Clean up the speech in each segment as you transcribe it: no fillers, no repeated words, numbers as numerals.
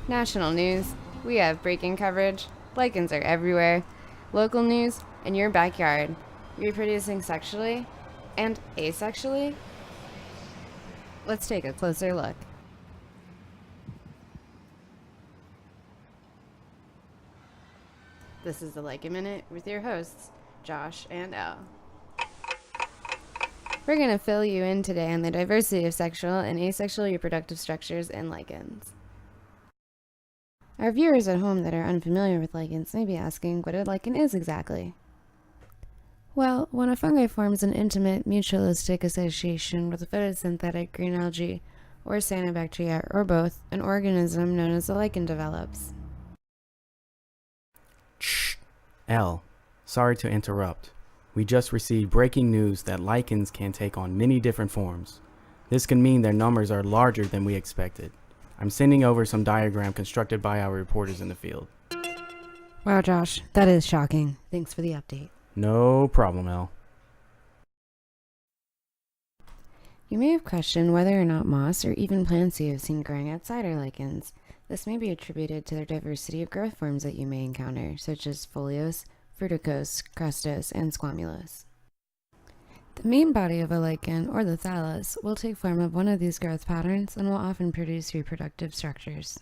National news. We have breaking coverage. Lichens are everywhere. Local news in your backyard. Reproducing sexually and asexually? Let's take a closer look. This is the Lichen Minute with your hosts, Josh and Elle. We're going to fill you in today on the diversity of sexual and asexual reproductive structures in lichens. Our viewers at home that are unfamiliar with lichens may be asking what a lichen is exactly. Well, when a fungi forms an intimate mutualistic association with a photosynthetic green algae or cyanobacteria or both, an organism known as a lichen develops. Shh. Elle, sorry to interrupt. We just received breaking news that lichens can take on many different forms. This can mean their numbers are larger than we expected. I'm sending over some diagram constructed by our reporters in the field. Wow, Josh, that is shocking. Thanks for the update. No problem, Elle. You may have questioned whether or not moss or even plants you have seen growing outside are lichens. This may be attributed to the diversity of growth forms that you may encounter, such as foliose, fruticose, crustose, and squamulose. The main body of a lichen, or the thallus, will take form of one of these growth patterns and will often produce reproductive structures.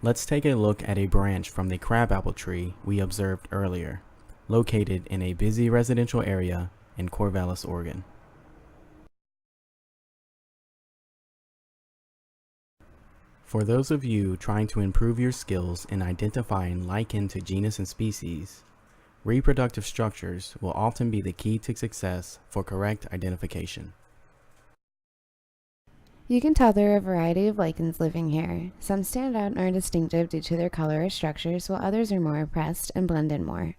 Let's take a look at a branch from the crabapple tree we observed earlier, located in a busy residential area in Corvallis, Oregon. For those of you trying to improve your skills in identifying lichen to genus and species, reproductive structures will often be the key to success for correct identification. You can tell there are a variety of lichens living here. Some stand out and are distinctive due to their color or structures, while others are more oppressed and blend in more.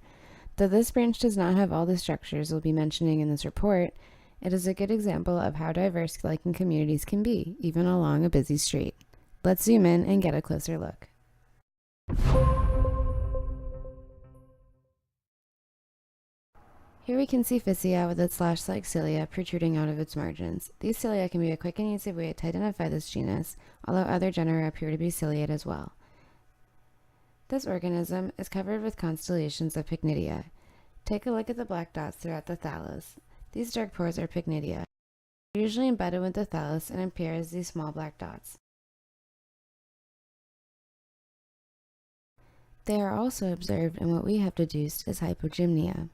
Though this branch does not have all the structures we'll be mentioning in this report, it is a good example of how diverse lichen communities can be, even along a busy street. Let's zoom in and get a closer look. Here we can see Physconia with its lash-like cilia protruding out of its margins. These cilia can be a quick and easy way to identify this genus, although other genera appear to be ciliate as well. This organism is covered with constellations of pycnidia. Take a look at the black dots throughout the thallus. These dark pores are pycnidia. They're usually embedded with the thallus and appear as these small black dots. They are also observed in what we have deduced as hypogymnia.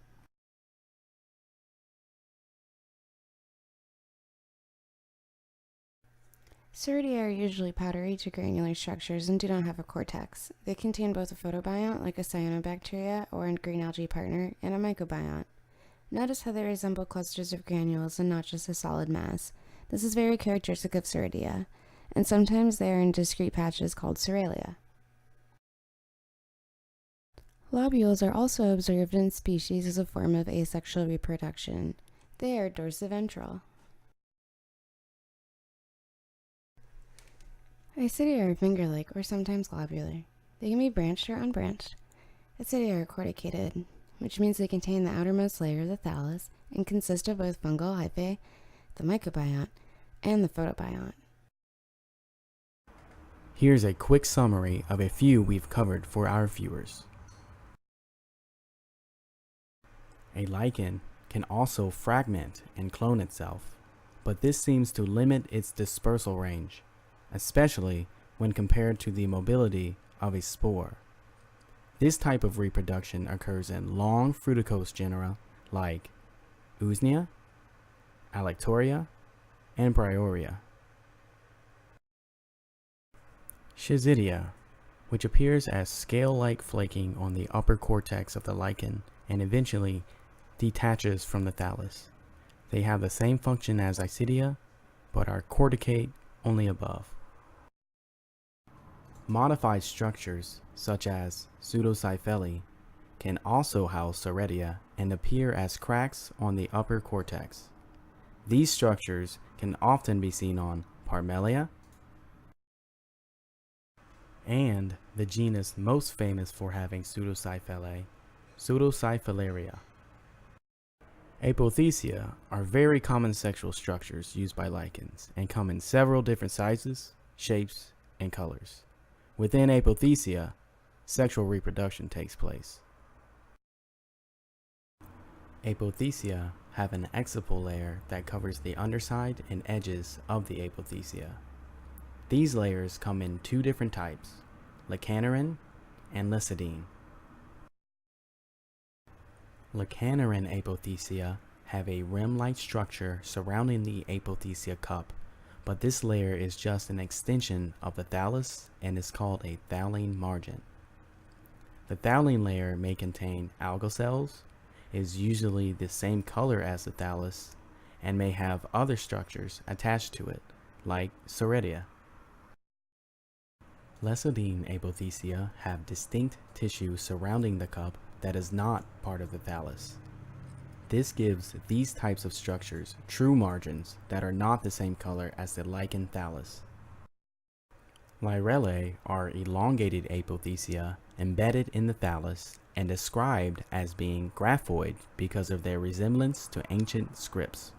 Soralia are usually powdery to granular structures and do not have a cortex. They contain both a photobiont, like a cyanobacteria or a green algae partner, and a mycobiont. Notice how they resemble clusters of granules and not just a solid mass. This is very characteristic of Soralia, and sometimes they are in discrete patches called soralia. Lobules are also observed in species as a form of asexual reproduction. They are dorsiventral. Ascidia are finger-like or sometimes globular. They can be branched or unbranched. Ascidia are corticated, which means they contain the outermost layer of the thallus and consist of both fungal hyphae, the mycobiont, and the photobiont. Here's a quick summary of a few we've covered for our viewers. A lichen can also fragment and clone itself, but this seems to limit its dispersal range, especially when compared to the mobility of a spore. This type of reproduction occurs in long fruticose genera like Usnea, Alectoria, and Bryoria. Schizidia, which appears as scale-like flaking on the upper cortex of the lichen and eventually detaches from the thallus. They have the same function as Ascidia, but are corticate only above. Modified structures, such as pseudofuscescens, can also house soralia and appear as cracks on the upper cortex. These structures can often be seen on Parmelia and the genus most famous for having pseudofuscescens, Pseudopsyphilaria. Apothecia are very common sexual structures used by lichens and come in several different sizes, shapes, and colors. Within apothecia, sexual reproduction takes place. Apothecia have an exipal layer that covers the underside and edges of the apothecia. These layers come in two different types, Lecanoran and Lecidine. Lecanoran apothecia have a rim-like structure surrounding the apothecia cup, but this layer is just an extension of the thallus and is called a thalline margin. The thalline layer may contain algal cells, is usually the same color as the thallus, and may have other structures attached to it, like soralia. Lecidine apothecia have distinct tissue surrounding the cup that is not part of the thallus. This gives these types of structures true margins that are not the same color as the lichen thallus. Lyrellae are elongated apothecia embedded in the thallus and described as being graphoid because of their resemblance to ancient scripts.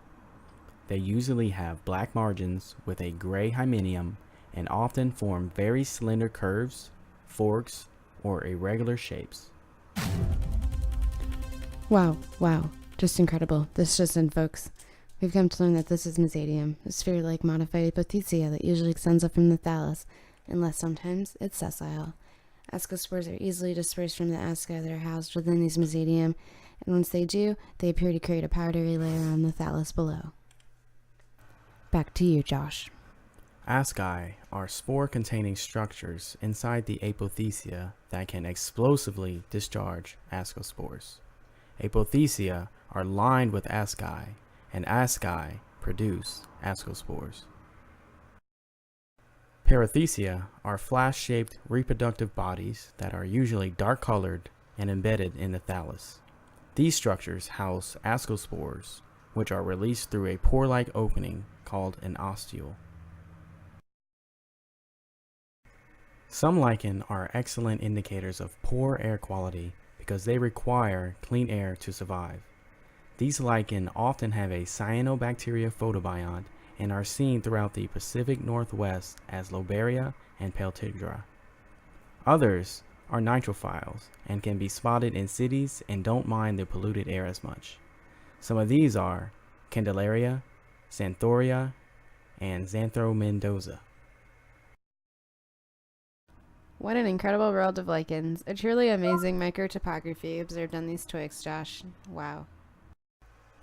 They usually have black margins with a gray hymenium and often form very slender curves, forks, or irregular shapes. Wow, just incredible. This just in, folks. We've come to learn that this is mesoidium, a sphere-like modified apothecia that usually extends up from the thallus, unless sometimes it's sessile. Ascospores are easily dispersed from the asca that are housed within these mesoidium, and once they do, they appear to create a powdery layer on the thallus below. Back to you, Josh. Asci are spore-containing structures inside the apothecia that can explosively discharge ascospores. Apothecia are lined with asci, and asci produce ascospores. Perithecia are flask-shaped reproductive bodies that are usually dark-colored and embedded in the thallus. These structures house ascospores, which are released through a pore-like opening called an ostule. Some lichen are excellent indicators of poor air quality because they require clean air to survive. These lichen often have a cyanobacteria photobiont and are seen throughout the Pacific Northwest as Lobaria and Peltigera. Others are nitrophiles and can be spotted in cities and don't mind the polluted air as much. Some of these are Candelaria, Xanthoria, and Xanthomendoza. What an incredible world of lichens. A truly amazing microtopography observed on these twigs, Josh. Wow.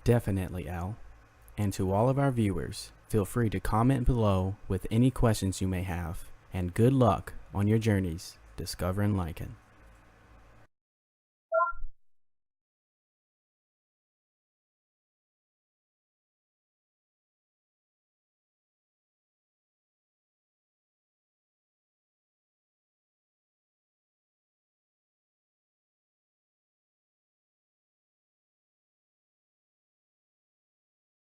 Definitely, Al. And to all of our viewers, feel free to comment below with any questions you may have, and good luck on your journeys discovering lichen.